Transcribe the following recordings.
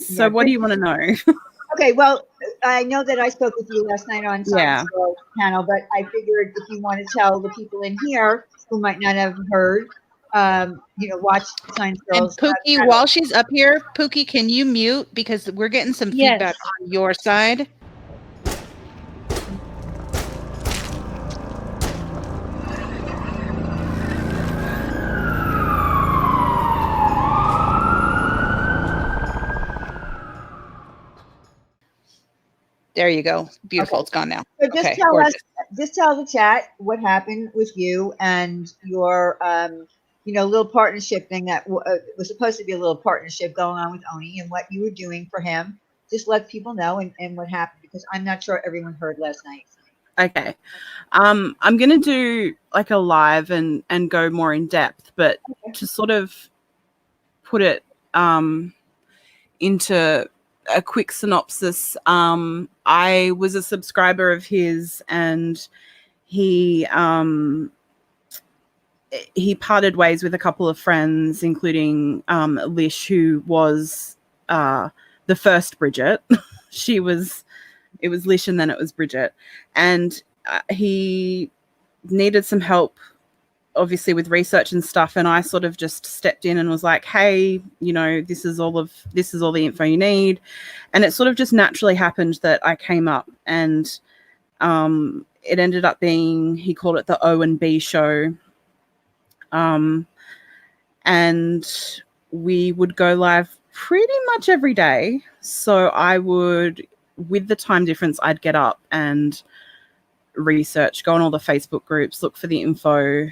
So what do you want to know? Okay, well, I know that I spoke with you last night on Science Girl panel, but I figured if you want to tell the people in here who might not have heard, watch Science Girls. And Pookie, while she's up here, Pookie, can you mute? Because we're getting some feedback on your side. There you go. Beautiful. Okay. It's gone now. So just tell the chat what happened with you and your, little partnership thing that was supposed to be a little partnership going on with Oni and what you were doing for him. Just let people know and what happened, because I'm not sure everyone heard last night. Okay. I'm going to do like a live and go more in depth, but to sort of put it into a quick synopsis. I was a subscriber of his, and he parted ways with a couple of friends, including Lish, who was the first Bridget. It was Lish and then it was Bridget, and he needed some help, obviously, with research and stuff, and I sort of just stepped in and was like, hey, this is all the info you need. And it sort of just naturally happened that I came up, and it ended up being, he called it the O and B show, and we would go live pretty much every day. So I would, with the time difference, I'd get up and research, go on all the Facebook groups, look for the info,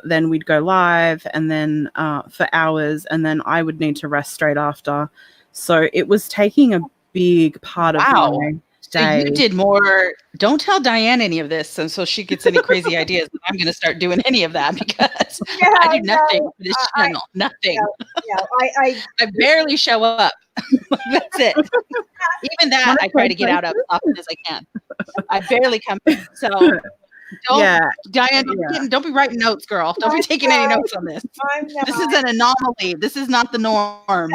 then we'd go live, and then for hours, and then I would need to rest straight after. So it was taking a big part of my day. So you did more. Don't tell Diane any of this, and so she gets any crazy ideas. I'm going to start doing any of that, because I do nothing for this channel. Nothing. I barely show up. That's it. Even that, I try to get out of as often as I can. I barely come in. So Diane, don't be writing notes, girl. Don't be taking any notes on this. This is an anomaly. This is not the norm.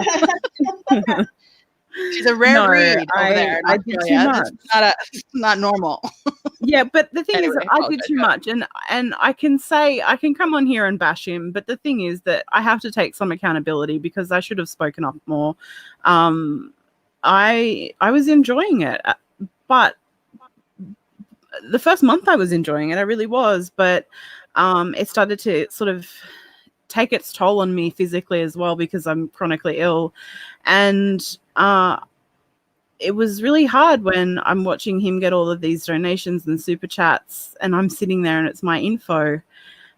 She's a rare breed over there. I did too much. It's not normal. Yeah, but the thing is, I did too much, and I can come on here and bash him, but the thing is that I have to take some accountability, because I should have spoken up more. I was enjoying it, but the first month I was enjoying it, I really was, but it started to sort of take its toll on me physically as well, because I'm chronically ill. And it was really hard when I'm watching him get all of these donations and super chats, and I'm sitting there and it's my info,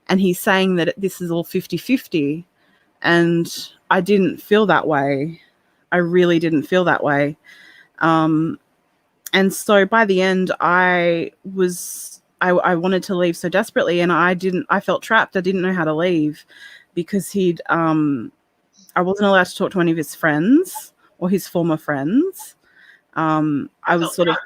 and he's saying that this is all 50-50, and I didn't feel that way. I really didn't feel that way. And so by the end, I wanted to leave so desperately, and I felt trapped. I didn't know how to leave, because I wasn't allowed to talk to any of his friends or his former friends. I was sort of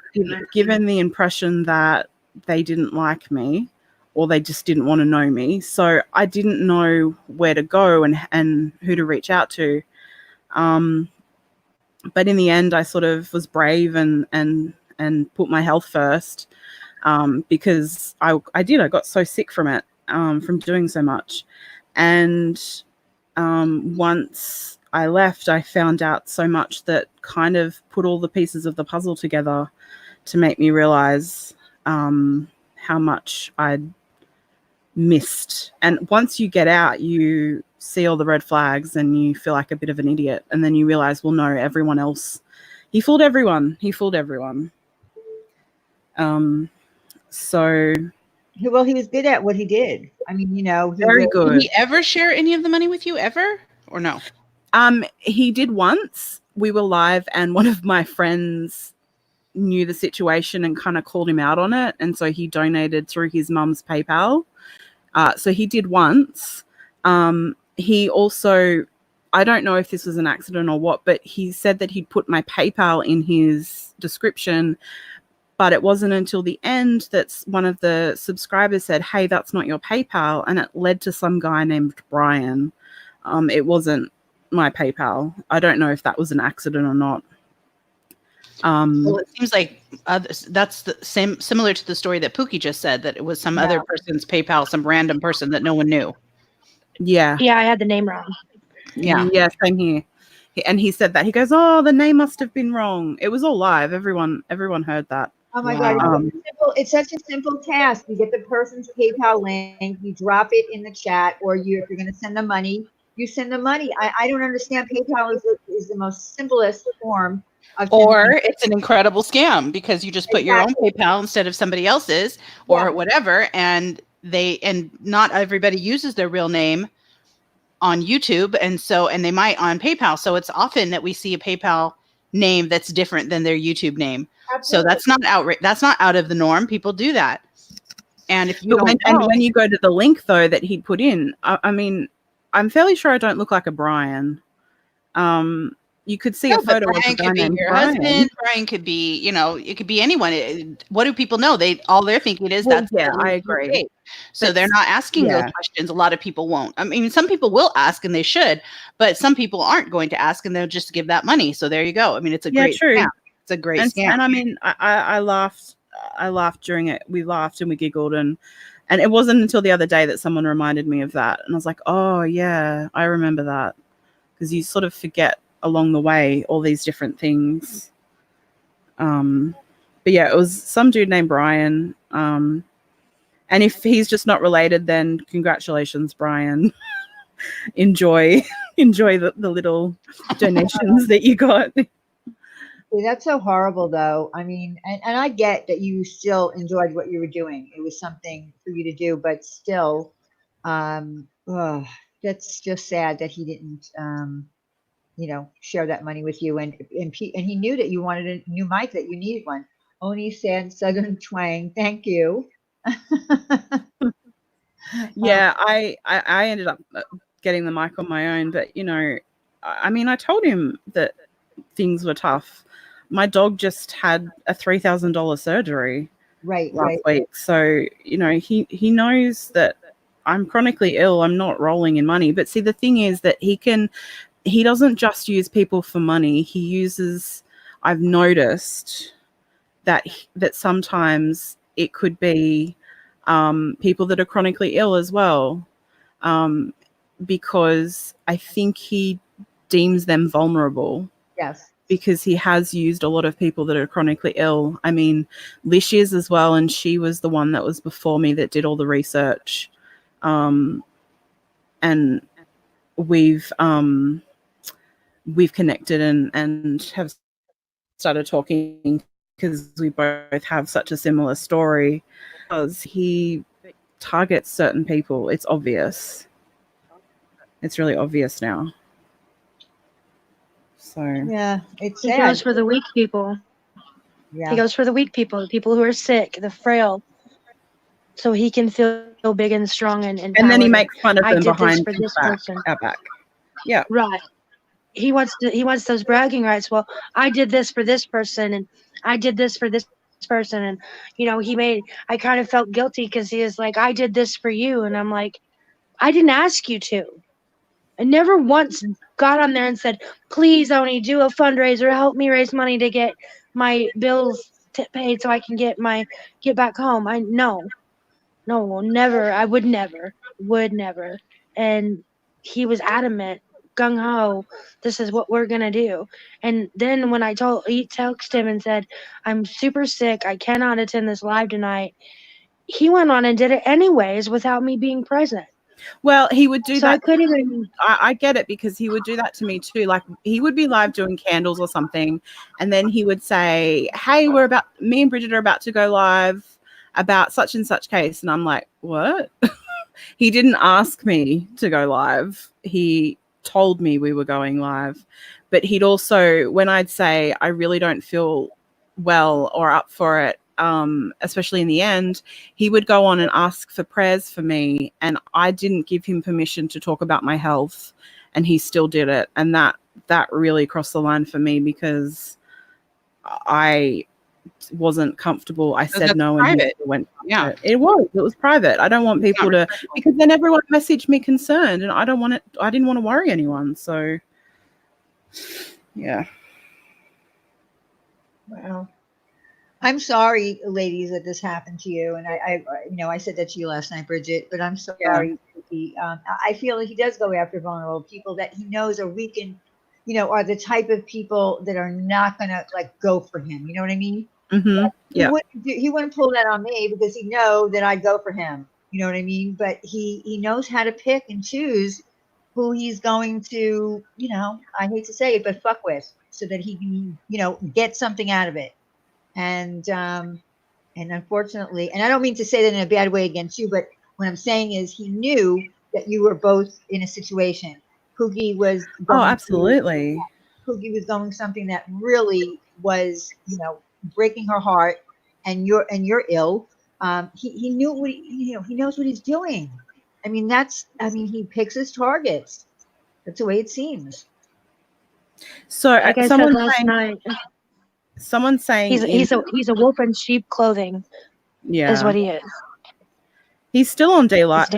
given the impression that they didn't like me, or they just didn't want to know me. So I didn't know where to go and who to reach out to. But in the end, I sort of was brave and put my health first, because I got so sick from it, from doing so much. And once I left, I found out so much that kind of put all the pieces of the puzzle together to make me realize how much I'd missed. And once you get out, you see all the red flags and you feel like a bit of an idiot. And then you realize, well, no, everyone else, he fooled everyone. So... Well, he was good at what he did. I mean, very good. Did he ever share any of the money with you, ever, or no? He did once. We were live, and one of my friends knew the situation and kind of called him out on it, and so he donated through his mum's PayPal. So he did once. He also, I don't know if this was an accident or what, but he said that he'd put my PayPal in his description. But it wasn't until the end that one of the subscribers said, hey, that's not your PayPal. And it led to some guy named Brian. It wasn't my PayPal. I don't know if that was an accident or not. Well, it seems like that's the similar to the story that Pookie just said, that it was some other person's PayPal, some random person that no one knew. Yeah. Yeah, I had the name wrong. Yeah. Yeah, same here. And he said that. He goes, "Oh, the name must have been wrong." It was all live. Everyone heard that. Oh my God. It's such a simple task. You get the person's PayPal link, you drop it in the chat, or if you're going to send them money, you send them money. I don't understand. PayPal is the most simplest form of or it's an incredible scam because you just put your own PayPal instead of somebody else's or whatever. And not everybody uses their real name on YouTube. And they might on PayPal. So it's often that we see a PayPal name that's different than their YouTube name. Absolutely. So that's not that's not out of the norm. People do that. And if you when you go to the link though that he put in, I mean, I'm fairly sure I don't look like a Brian. You could see a photo of Brian could be your husband. Brian could be, it could be anyone. What do people know? All they're thinking is I agree. So they're not asking those questions. A lot of people won't. I mean, some people will ask and they should, but some people aren't going to ask and they'll just give that money. So there you go. I mean, it's a great scam. It's a great scam. And I mean, I laughed. I laughed during it. We laughed and we giggled and it wasn't until the other day that someone reminded me of that. And I was like, oh yeah, I remember that. Because you sort of forget along the way all these different things. But yeah, it was some dude named Brian. And if he's just not related, then congratulations, Brian. enjoy the little donations that you got. That's so horrible though. I mean, and I get that you still enjoyed what you were doing. It was something for you to do, but still, that's just sad that he didn't, share that money with you. And he knew that you wanted a new mic, that you needed one. Oni said Southern Twang. Thank you. Yeah, I ended up getting the mic on my own, but I mean, I told him that things were tough. My dog just had a $3,000 surgery last week. So, he knows that I'm chronically ill. I'm not rolling in money. But see, the thing is that he doesn't just use people for money. He uses, I've noticed that sometimes it could be people that are chronically ill as well, because I think he deems them vulnerable. Yes. Because he has used a lot of people that are chronically ill. I mean, Lish is as well, and she was the one that was before me that did all the research. And we've connected and have started talking because we both have such a similar story. Because he targets certain people. It's obvious. It's really obvious now. So yeah, it's sad. He goes for the weak people. Yeah. He goes for the weak people, the people who are sick, the frail, so he can feel big and strong and then he makes fun of them behind our back. Yeah, right. He wants those bragging rights. Well, I did this for this person, and I did this for this person, and I kind of felt guilty because he is like, I did this for you, and I'm like, I didn't ask you to. I never once got on there and said, please, Oni, do a fundraiser. Help me raise money to get my bills paid so I can get back home. No, never. I would never. And he was adamant, gung-ho, this is what we're going to do. And then when I texted him and said, I'm super sick, I cannot attend this live tonight, he went on and did it anyways without me being present. Well, he would do that. I couldn't even. I get it, because he would do that to me too. Like, he would be live doing candles or something, and then he would say, "Hey, me and Bridget are about to go live about such and such case," and I'm like, "What?" He didn't ask me to go live. He told me we were going live, but he'd also, when I'd say I really don't feel well or up for it, especially in the end, he would go on and ask for prayers for me, and I didn't give him permission to talk about my health, and he still did it. And that really crossed the line for me, because I wasn't comfortable. I said no, and he went. Yeah, it was private. I don't want people to, because then everyone messaged me concerned, and I didn't want to worry anyone. So Yeah. Wow. I'm sorry, ladies, that this happened to you. And I said that to you last night, Bridget, but I'm sorry. I feel that he does go after vulnerable people that he knows are weak and, are the type of people that are not going to like go for him. You know what I mean? Mm-hmm. Yeah. He wouldn't pull that on me because he know that I'd go for him. You know what I mean? But he knows how to pick and choose who he's going to, I hate to say it, but fuck with so that he can, get something out of it. And unfortunately, and I don't mean to say that in a bad way against you, but what I'm saying is he knew that you were both in a situation. Cookie was going absolutely. Cookie was going something that really was, breaking her heart, and you're ill. He knew what he knows what he's doing. He picks his targets. That's the way it seems. So like I said last night, someone saying he's a wolf in sheep clothing. Yeah, is what he is. He's still on day live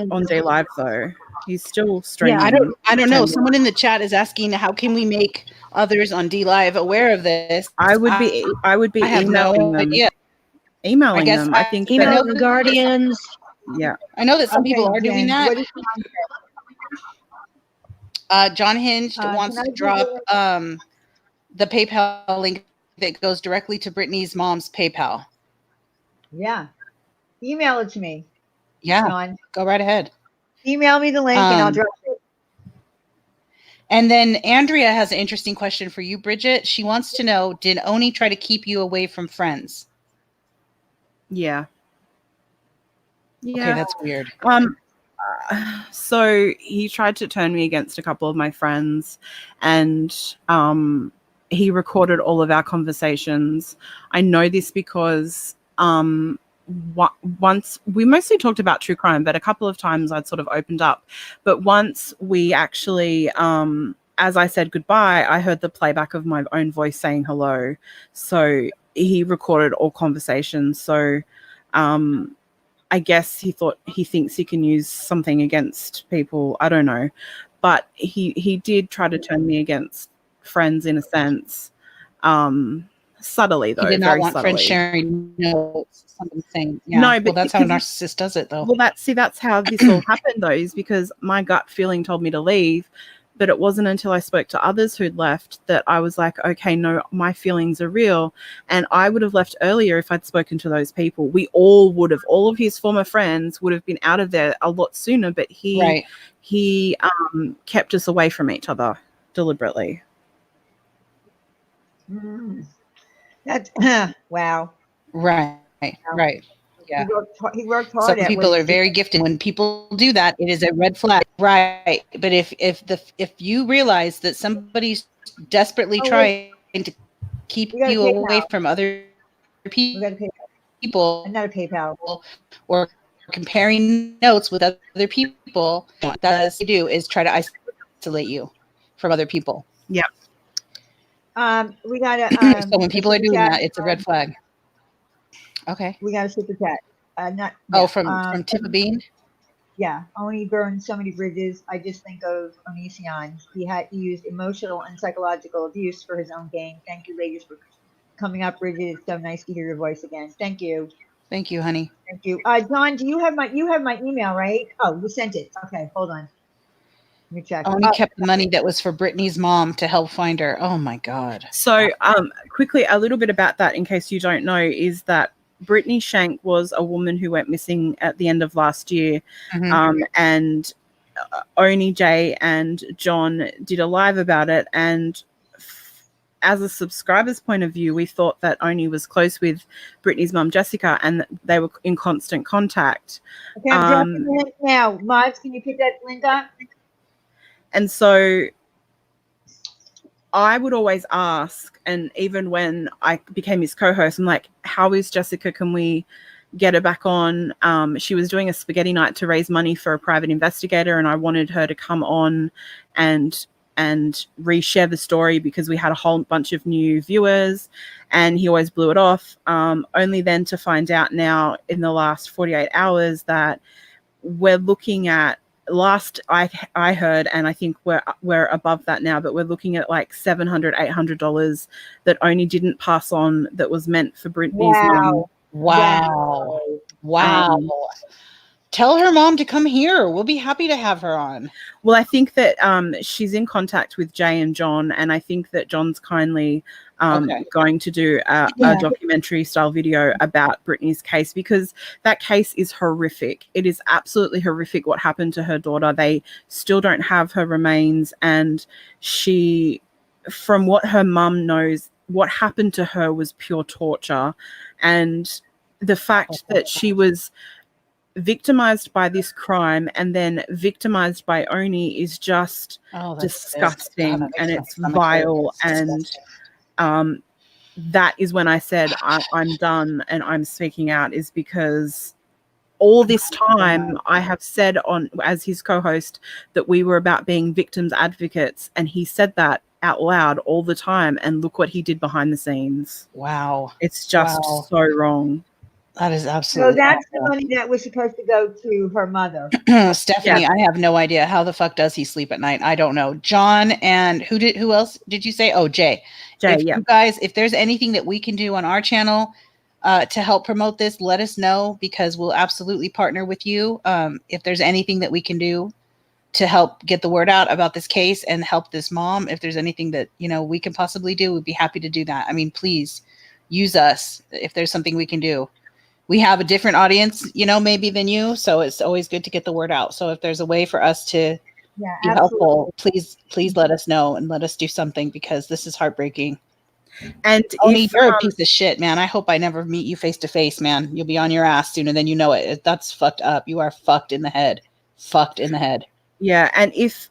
though. He's still streaming. Yeah, I don't know. Someone in the chat is asking, how can we make others on D Live aware of this? I would be emailing them. Idea. Emailing them. I think email the Guardians. Yeah, I know that some people are doing that. John Hinge wants to drop the PayPal link that goes directly to Brittany's mom's PayPal. Yeah, email it to me. Yeah, John. Go right ahead. Email me the link and I'll drop it. And then Andrea has an interesting question for you, Bridget. She wants to know, did Oni try to keep you away from friends? Yeah. Okay, that's weird. So he tried to turn me against a couple of my friends, and he recorded all of our conversations. I know this because once we mostly talked about true crime, but a couple of times I'd sort of opened up. But once we actually, as I said goodbye, I heard the playback of my own voice saying hello. So he recorded all conversations. So I guess he thinks he can use something against people. I don't know. But he did try to turn me against friends in a sense. Subtly though. He did not very want subtly. friends sharing notes, something saying, yeah. No, but that's how a narcissist does it though. Well, that's how this all happened though, is because my gut feeling told me to leave, but it wasn't until I spoke to others who'd left that I was like, okay, no, my feelings are real. And I would have left earlier if I'd spoken to those people. We all would have, all of his former friends would have been out of there a lot sooner, but he kept us away from each other deliberately. That's wow. Right. Yeah. He worked hard. Some people are very gifted. When people do that, it is a red flag. Right. But if you realize that somebody's desperately trying to keep you away from other people, not a PayPal, or comparing notes with other people, that's what they do is try to isolate you from other people. Yeah. We got a so when people are doing that, it's a red flag. Okay. We got a super chat. From Tippa Bean. Yeah, Oni burned so many bridges. I just think of Onision. He used emotional and psychological abuse for his own gain. Thank you, ladies, for coming up, Bridget. It's so nice to hear your voice again. Thank you. Thank you, honey. Thank you. John, do you have my email, right? Oh, you sent it. Okay, hold on. Let me check. Oni kept the money that was for Brittany's mom to help find her. Oh my God. So quickly, a little bit about that in case you don't know is that Brittany Shank was a woman who went missing at the end of last year. Mm-hmm. And Oni, Jay and John did a live about it. And as a subscriber's point of view, we thought that Oni was close with Brittany's mum, Jessica, and they were in constant contact. Okay, I'm dropping the link now. Mods, can you pick that link up? And so I would always ask, and even when I became his co-host, I'm like, how is Jessica? Can we get her back on? She was doing a spaghetti night to raise money for a private investigator, and I wanted her to come on and reshare the story because we had a whole bunch of new viewers, and he always blew it off. Only then to find out now in the last 48 hours that we're looking at last I heard, and I think we're above that now, but we're looking at like $700-800 that Oni didn't pass on, that was meant for Brittany's mom. Wow. Tell her mom to come here. We'll be happy to have her on. Well, I think that she's in contact with Jay and John, and I think that John's kindly going to do a documentary style video about Brittany's case, because that case is horrific. It is absolutely horrific what happened to her daughter. They still don't have her remains, and she, from what her mum knows, what happened to her was pure torture. And the fact that she was victimized by this crime and then victimized by Oni is just disgusting, and it's vile. And that is when I said I'm done and I'm speaking out, is because all this time I have said as his co-host that we were about being victims advocates, and he said that out loud all the time, and look what he did behind the scenes. Wow. It's just so wrong. That is absolutely so that's awful. The money that was supposed to go to her mother. Stephanie, I have no idea. How the fuck does he sleep at night? I don't know. John, and who else did you say? Oh, Jay. You guys, if there's anything that we can do on our channel to help promote this, let us know, because we'll absolutely partner with you. If there's anything that we can do to help get the word out about this case and help this mom, if there's anything that, we can possibly do, we'd be happy to do that. I mean, please use us if there's something we can do. We have a different audience, maybe than you. So it's always good to get the word out. So if there's a way for us to be helpful, please let us know and let us do something, because this is heartbreaking. And you're a piece of shit, man. I hope I never meet you face to face, man. You'll be on your ass sooner than you know it. That's fucked up. You are fucked in the head. Fucked in the head. Yeah, and if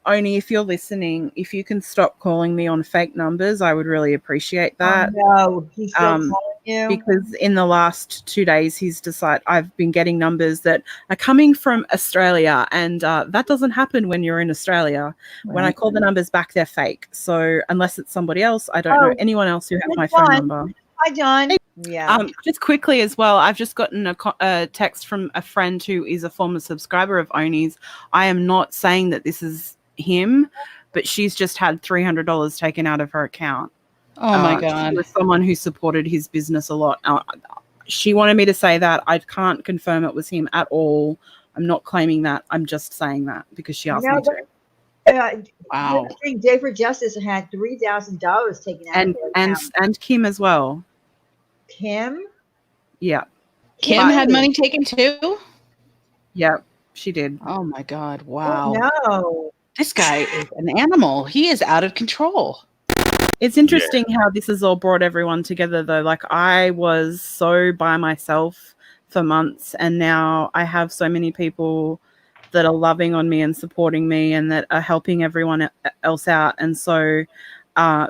you're listening, if you can stop calling me on fake numbers, I would really appreciate that. No, he's still calling you. Because in the last 2 days, I've been getting numbers that are coming from Australia, and that doesn't happen when you're in Australia. Right. When I call the numbers back, they're fake. So unless it's somebody else, I don't know anyone else who has my phone number. Hi, John. Yeah. Just quickly as well, I've just gotten a text from a friend who is a former subscriber of Oni's. I am not saying that this is him, but she's just had $300 taken out of her account. Oh my God. She was someone who supported his business a lot. She wanted me to say that. I can't confirm it was him at all. I'm not claiming that. I'm just saying that because she asked me to. Wow. I think Day for Justice had $3,000 taken out of her account. And Kim as well. Kim? Yeah. Kim had money taken too? Yeah, she did. Oh my God. Wow. Oh, no. This guy is an animal. He is out of control. It's interesting how this has all brought everyone together, though. Like, I was so by myself for months, and now I have so many people that are loving on me and supporting me and that are helping everyone else out. And so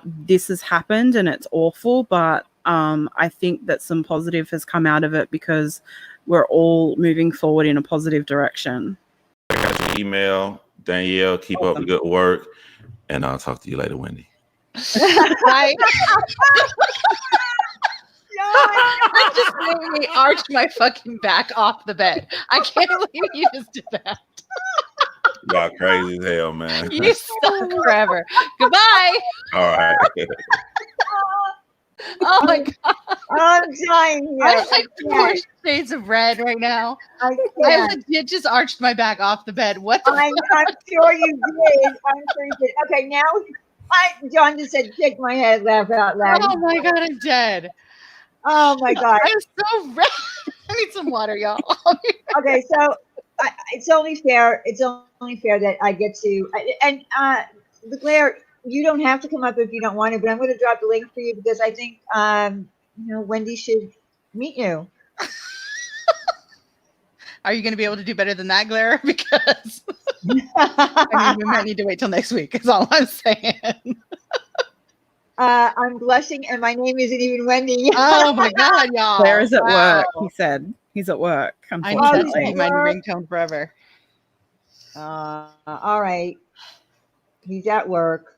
this has happened, and it's awful, but I think that some positive has come out of it because we're all moving forward in a positive direction. I got your email, Danielle. Keep up the good work, and I'll talk to you later, Wendy. I just made me arch my fucking back off the bed. I can't believe you just did that. Y'all crazy as hell, man. You suck forever. Goodbye. All right. Oh my God. I'm dying here. I'm like 4 shades of red right now. I legit just arched my back off the bed. What the I'm sure you did. I'm sure you did. Okay, now John just said, shake my head, laugh out loud. Oh my God, I'm dead. Oh my God. I'm so red. I need some water, y'all. Okay, so it's only fair. It's only fair that I get to, and Claire, you don't have to come up if you don't want to, but I'm going to drop the link for you because I think, Wendy should meet you. Are you going to be able to do better than that, Claire? Because I mean, we might need to wait till next week. Is all I'm saying. I'm blushing, and my name isn't even Wendy. Oh my God, y'all! Claire is at work. He said he's at work. That's my ringtone forever. All right, he's at work.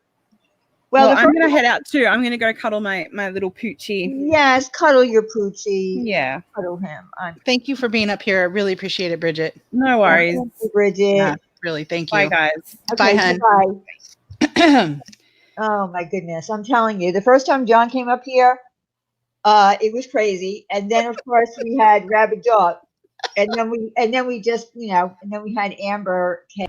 Well, I'm going to head out too. I'm going to go cuddle my little poochie. Yes, cuddle your poochie. Yeah. Cuddle him. Thank you for being up here. I really appreciate it, Bridget. No worries. Thank you, Bridget. Yeah. Really, thank Bye, you. guys. Bye, Okay, hun. bye. Oh my goodness, I'm telling you, the first time John came up here, it was crazy. And then of course we had Rabbit Dog, and then we just, and then we had Amber came.